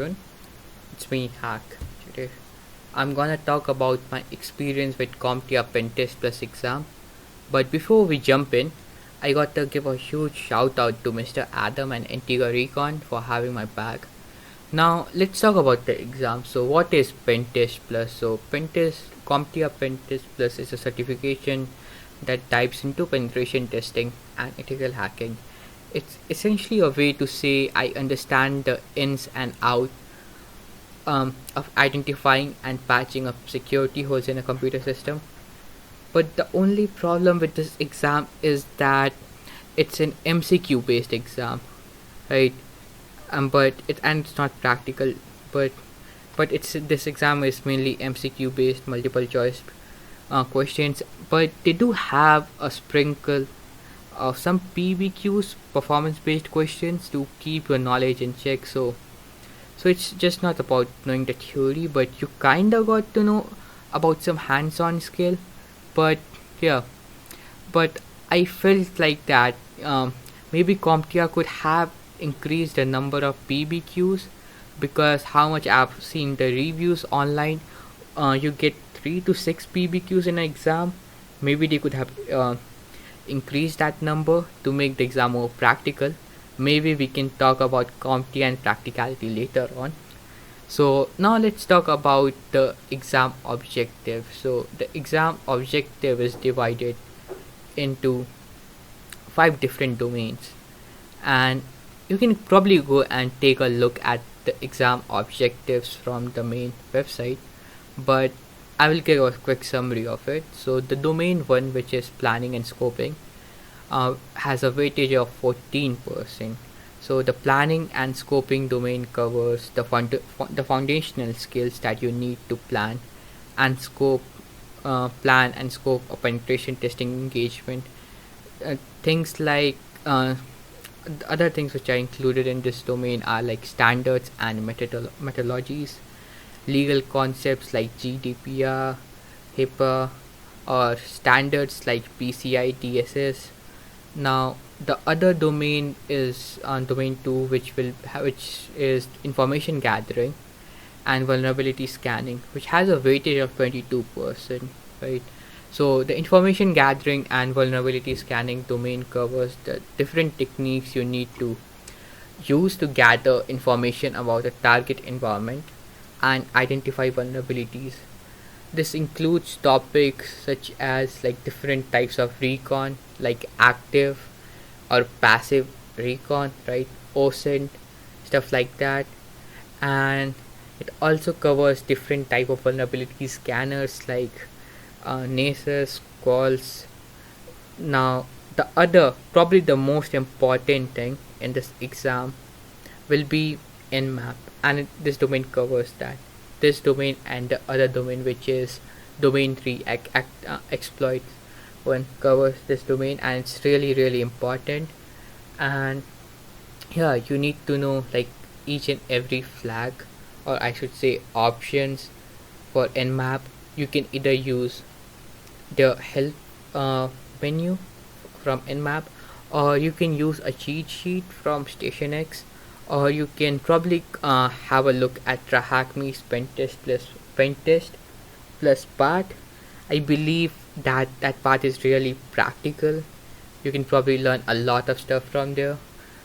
It's me, Hack. Today, I'm gonna talk about my experience with CompTIA PenTest Plus exam. But before we jump in, I got to give a huge shout out to Mr. Adam and Antigua Recon for having my back. Now, let's talk about the exam. So, what is PenTest Plus? So, CompTIA PenTest Plus is a certification that dives into penetration testing and ethical hacking. It's essentially a way to say I understand the ins and outs of identifying and patching up security holes in a computer system. But the only problem with this exam is that it's an MCQ based exam, right? But it's not practical. But it's this exam is mainly MCQ based, multiple choice questions. But they do have a sprinkle of some PBQs, performance based questions, to keep your knowledge in check. So it's just not about knowing the theory, but you kinda got to know about some hands-on skill. But yeah, but I felt like that maybe CompTIA could have increased the number of PBQs, because how much I've seen the reviews online, you get 3 to 6 PBQs in an exam. Maybe they could have increased that number to make the exam more practical. Maybe we can talk about CompTIA and practicality later on. So now let's talk about the exam objective. So the exam objective is divided into 5 different domains, and you can probably go and take a look at the exam objectives from the main website, but I will give a quick summary of it. So the domain 1, which is planning and scoping, has a weightage of 14%. So the planning and scoping domain covers the foundational skills that you need to plan and scope a penetration testing engagement. Things like the other things which are included in this domain are like standards and methodologies, legal concepts like GDPR, HIPAA, or standards like PCI DSS. Now the other domain is on domain 2, which is information gathering and vulnerability scanning, which has a weightage of 22%, right? So the information gathering and vulnerability scanning domain covers the different techniques you need to use to gather information about a target environment and identify vulnerabilities. This includes topics such as like different types of recon, like active or passive recon, right? OSINT, stuff like that. And it also covers different type of vulnerability scanners like NASES, calls. Now the other, probably the most important thing in this exam will be Nmap, and this domain covers that. This domain and the other domain, which is domain 3, exploit one, covers this domain, and it's really important. And yeah, you need to know like each and every flag, or I should say options, for Nmap. You can either use the help menu from Nmap, or you can use a cheat sheet from StationX, or you can probably have a look at Rahakmi's Pentest plus part. I believe that part is really practical. You can probably learn a lot of stuff from there.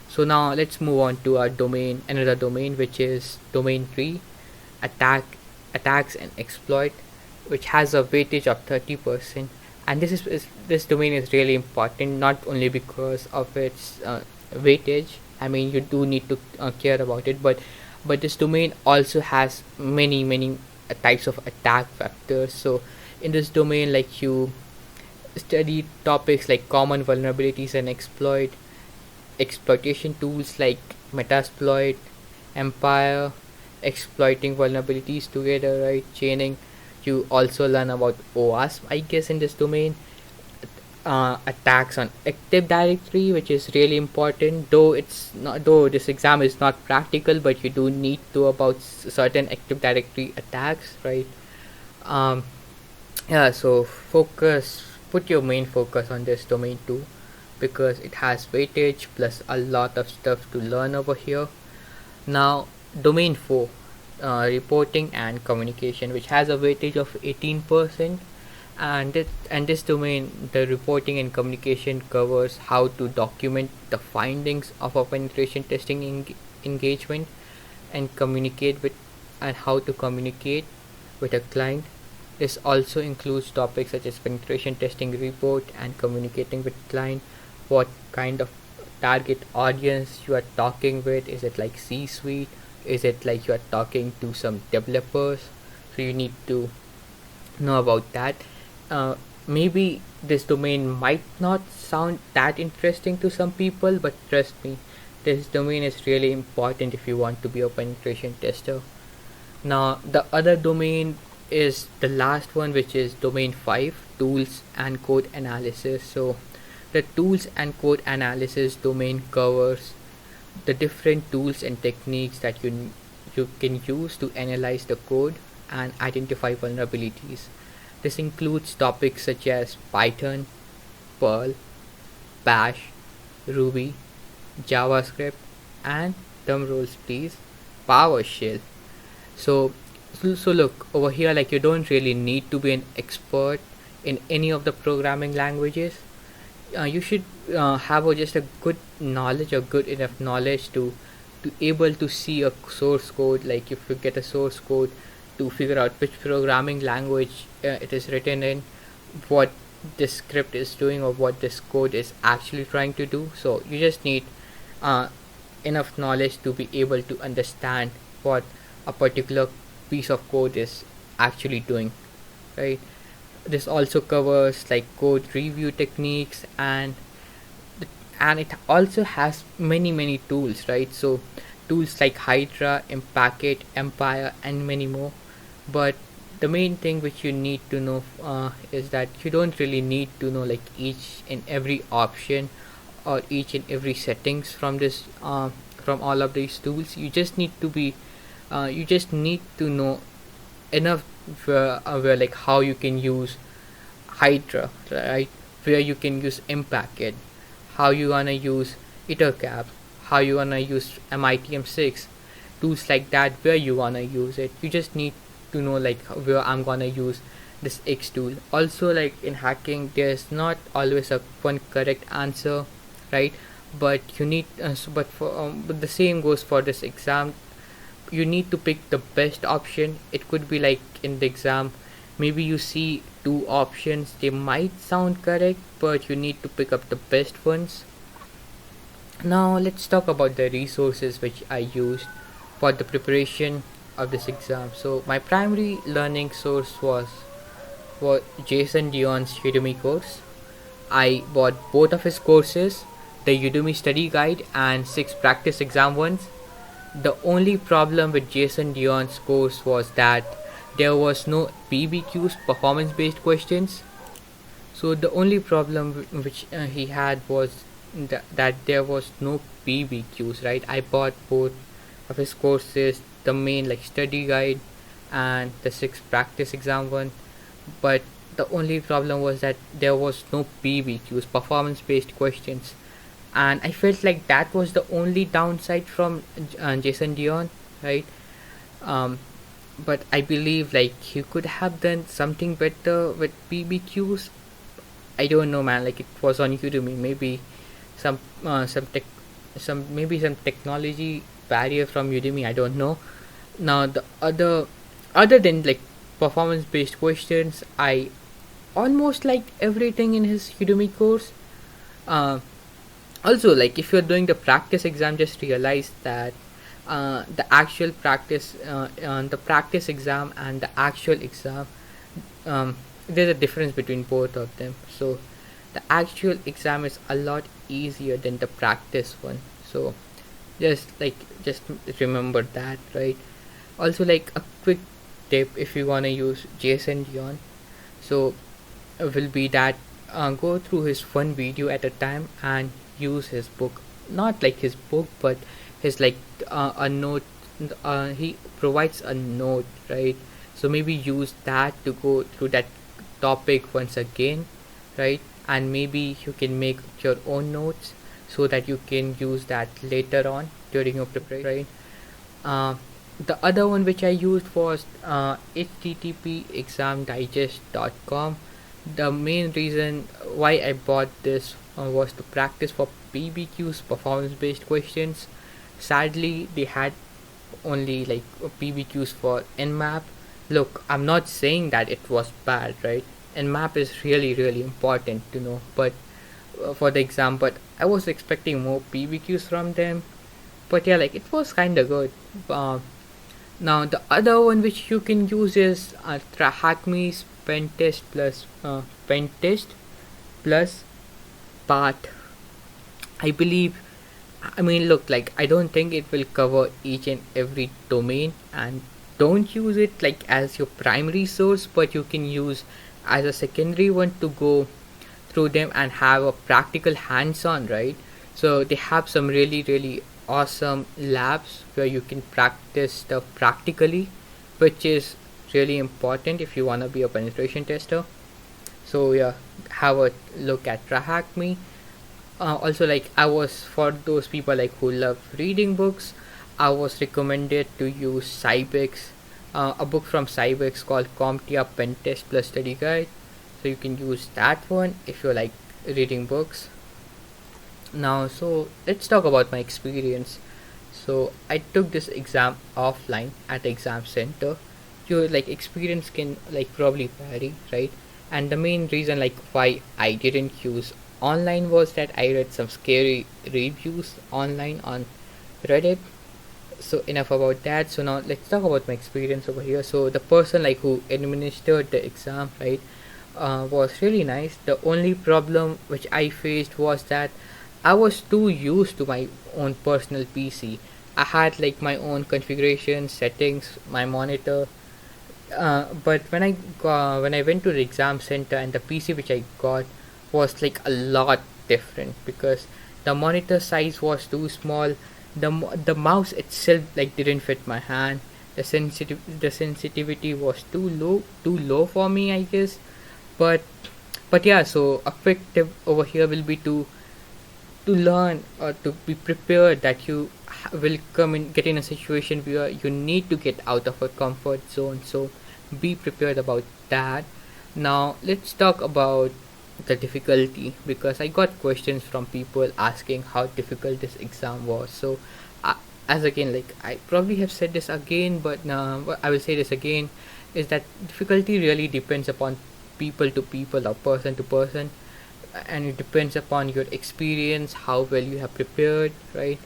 So now let's move on to another domain, which is domain 3, attacks and exploit, which has a weightage of 30%. And this domain is really important, not only because of its weightage. I mean, you do need to care about it, but this domain also has many types of attack vectors. So in this domain, like, you study topics like common vulnerabilities and exploitation tools like Metasploit, Empire, exploiting vulnerabilities together, right? Chaining. You also learn about OWASP, I guess, in this domain. Attacks on Active Directory, which is really important. Though this exam is not practical, but you do need to about certain Active Directory attacks, right? Yeah. So put your main focus on this domain too, because it has weightage plus a lot of stuff to learn over here. Now Domain 4, reporting and communication, which has a weightage of 18%. And this domain, the reporting and communication, covers how to document the findings of a penetration testing engagement and communicate with and how to communicate with a client. This also includes topics such as penetration testing report and communicating with client, what kind of target audience you are talking with. Is it like C-suite? Is it like you are talking to some developers? So you need to know about that. Maybe this domain might not sound that interesting to some people, but trust me, this domain is really important if you want to be a penetration tester. Now, the other domain is the last one, which is domain 5, tools and code analysis. So, the tools and code analysis domain covers the different tools and techniques that you can use to analyze the code and identify vulnerabilities. This includes topics such as Python, Perl, Bash, Ruby, JavaScript, and drum rolls please, PowerShell. So, so look over here, like you don't really need to be an expert in any of the programming languages. You should have just a good knowledge or good enough knowledge to able to see a source code. Like if you get a source code, to figure out which programming language it is written in, what this script is doing, or what this code is actually trying to do. So you just need uh, enough knowledge to be able to understand what a particular piece of code is actually doing, right? This also covers like code review techniques, and it also has many tools, right? So tools like Hydra, Impacket, Empire, and many more. But the main thing which you need to know is that you don't really need to know like each and every option or each and every settings from this from all of these tools. You just need to know enough where like how you can use Hydra, right? Where you can use Impacket, how you gonna use ItterCap, how you gonna use MITM6, tools like that, where you wanna use it. You just need to know like where I'm gonna use this X tool. Also, like in hacking, there's not always a one correct answer, right? But you need, but the same goes for this exam. You need to pick the best option. It could be like in the exam, maybe you see two options, they might sound correct, but you need to pick up the best ones. Now let's talk about the resources which I used for the preparation of this exam. So my primary learning source was Jason Dion's Udemy course. I bought both of his courses, the Udemy study guide and 6 practice exam ones. The only problem with Jason Dion's course was that there was no PBQs, performance based questions. So the only problem which he had was that there was no PBQs, right? I bought both of his courses, the main like study guide and the 6 practice exam one, but the only problem was that there was no PBQs, performance based questions, and I felt like that was the only downside from Jason Dion, right? Um, but I believe like he could have done something better with PBQs. I don't know, man. Like it was on Udemy. Maybe some tech, some technology barrier from Udemy. I don't know. Now the other than like performance based questions, I almost liked everything in his Udemy course. Uh, Also, like if you're doing the practice exam, just realize that the practice exam and the actual exam, there's a difference between both of them. So the actual exam is a lot easier than the practice one. So just remember that, right? Also, like a quick tip if you wanna use Jason Dion, so will be that go through his one video at a time and use his book, not like his book but his like a note. He provides a note, right? So maybe use that to go through that topic once again, right? And maybe you can make your own notes so that you can use that later on during your preparation, right? Uh, the other one which I used was http examdigest.com. The main reason why I bought this was to practice for PBQ's performance based questions. Sadly, they had only like PBQs for Nmap. Look, I'm not saying that it was bad, right? Nmap is really important to know, but for the exam, but I was expecting more PBQs from them. But yeah, like it was kind of good. Uh, Now the other one which you can use is Hackme's Pentest plus Part. I believe. I mean, look, like I don't think it will cover each and every domain, and don't use it like as your primary source, but you can use as a secondary one to go through them and have a practical hands-on, right? So they have some really awesome labs where you can practice stuff practically, which is really important if you want to be a penetration tester. So yeah, have a look at TrahackMe. Also, like I was for those people like who love reading books, I was recommended to use Cybex, a book from Cybex called CompTIA PenTest plus Study Guide. So you can use that one if you like reading books. Now, so let's talk about my experience. So I took this exam offline at the exam center. Your like experience can like probably vary, right? And the main reason like why I didn't use online was that I read some scary reviews online on Reddit. So enough about that. So now let's talk about my experience over here. So the person like who administered the exam, right, was really nice. The only problem which I faced was that I was too used to my own personal PC. I had like my own configuration settings, my monitor. But when I went to the exam center and the PC which I got was like a lot different because the monitor size was too small. The mouse itself like didn't fit my hand. The sensitivity was too low for me, I guess. But yeah, so a quick tip over here will be to learn or to be prepared that you will get in a situation where you need to get out of a comfort zone, so be prepared about that. Now let's talk about the difficulty because I got questions from people asking how difficult this exam was. So as again, like I probably have said this again, but I will say this again, is that difficulty really depends upon people to people or person to person, and it depends upon your experience, how well you have prepared, right?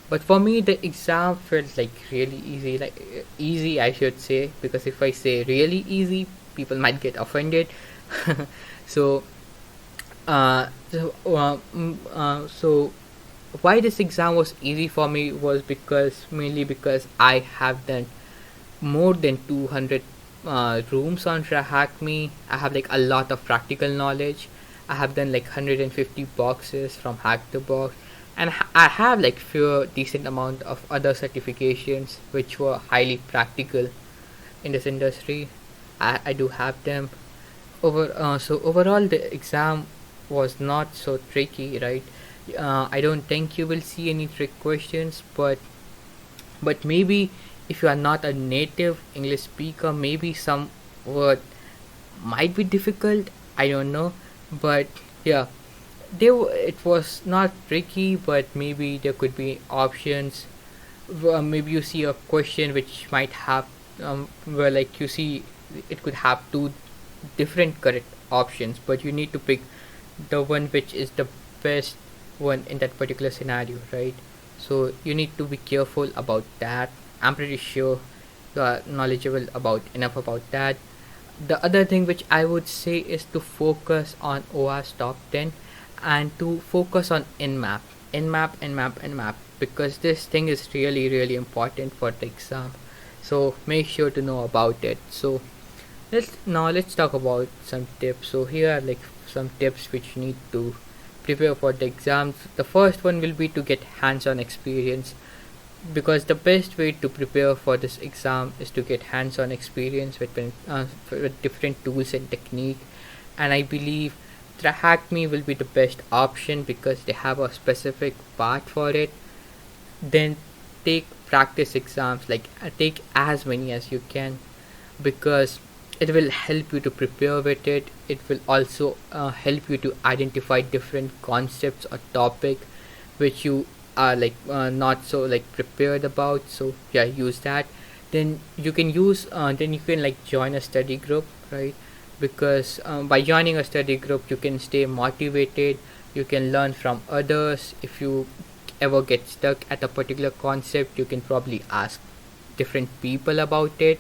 But for me the exam felt like really easy, like easy I should say, because if I say really easy people might get offended. so so why this exam was easy for me was because mainly because I have done more than 200 rooms on Hack Me. I have like a lot of practical knowledge. I have done like 150 boxes from Hack the Box, and I have like few decent amount of other certifications which were highly practical in this industry. I do have them. So overall the exam was not so tricky, right? I don't think you will see any trick questions, but maybe if you are not a native English speaker, maybe some word might be difficult. I don't know, but yeah, it was not tricky, but maybe there could be options. Maybe you see a question which might have where like you see it could have two different correct options, but you need to pick the one which is the best one in that particular scenario, right? So you need to be careful about that. I'm pretty sure you are knowledgeable about enough about that. The other thing which I would say is to focus on OAS top 10 and to focus on Nmap, because this thing is really important for the exam. So make sure to know about it. So let's talk about some tips. So here are like some tips which you need to prepare for the exams. The first one will be to get hands-on experience, because the best way to prepare for this exam is to get hands-on experience with different tools and technique. And I believe TrahackMe will be the best option because they have a specific part for it. Then take practice exams, like take as many as you can, because it will help you to prepare with it. It will also help you to identify different concepts or topic which you are not so like prepared about. So yeah, use that. Then you can use then you can like join a study group, right? Because by joining a study group you can stay motivated, you can learn from others. If you ever get stuck at a particular concept, you can probably ask different people about it.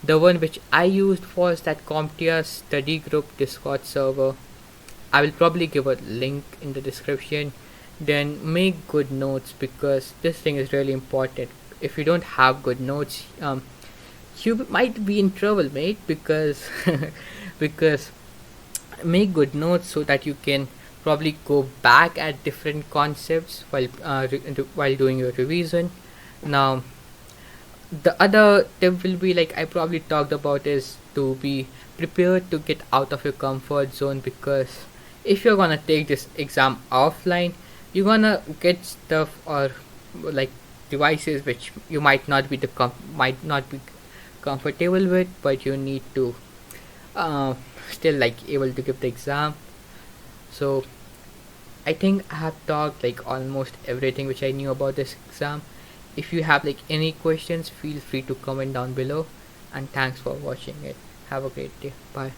The one which I used was that CompTIA study group Discord server. I will probably give a link in the description. Then make good notes, because this thing is really important. If you don't have good notes, you might be in trouble, mate. Because because make good notes so that you can probably go back at different concepts while doing your revision. Now, the other tip will be like I probably talked about, is to be prepared to get out of your comfort zone, because if you're gonna take this exam offline, you're gonna get stuff or like devices which you might not be comfortable with, but you need to uh, still like able to give the exam. So I think I have talked like almost everything which I knew about this exam. If you have like any questions, feel free to comment down below, and thanks for watching it. Have a great day. Bye.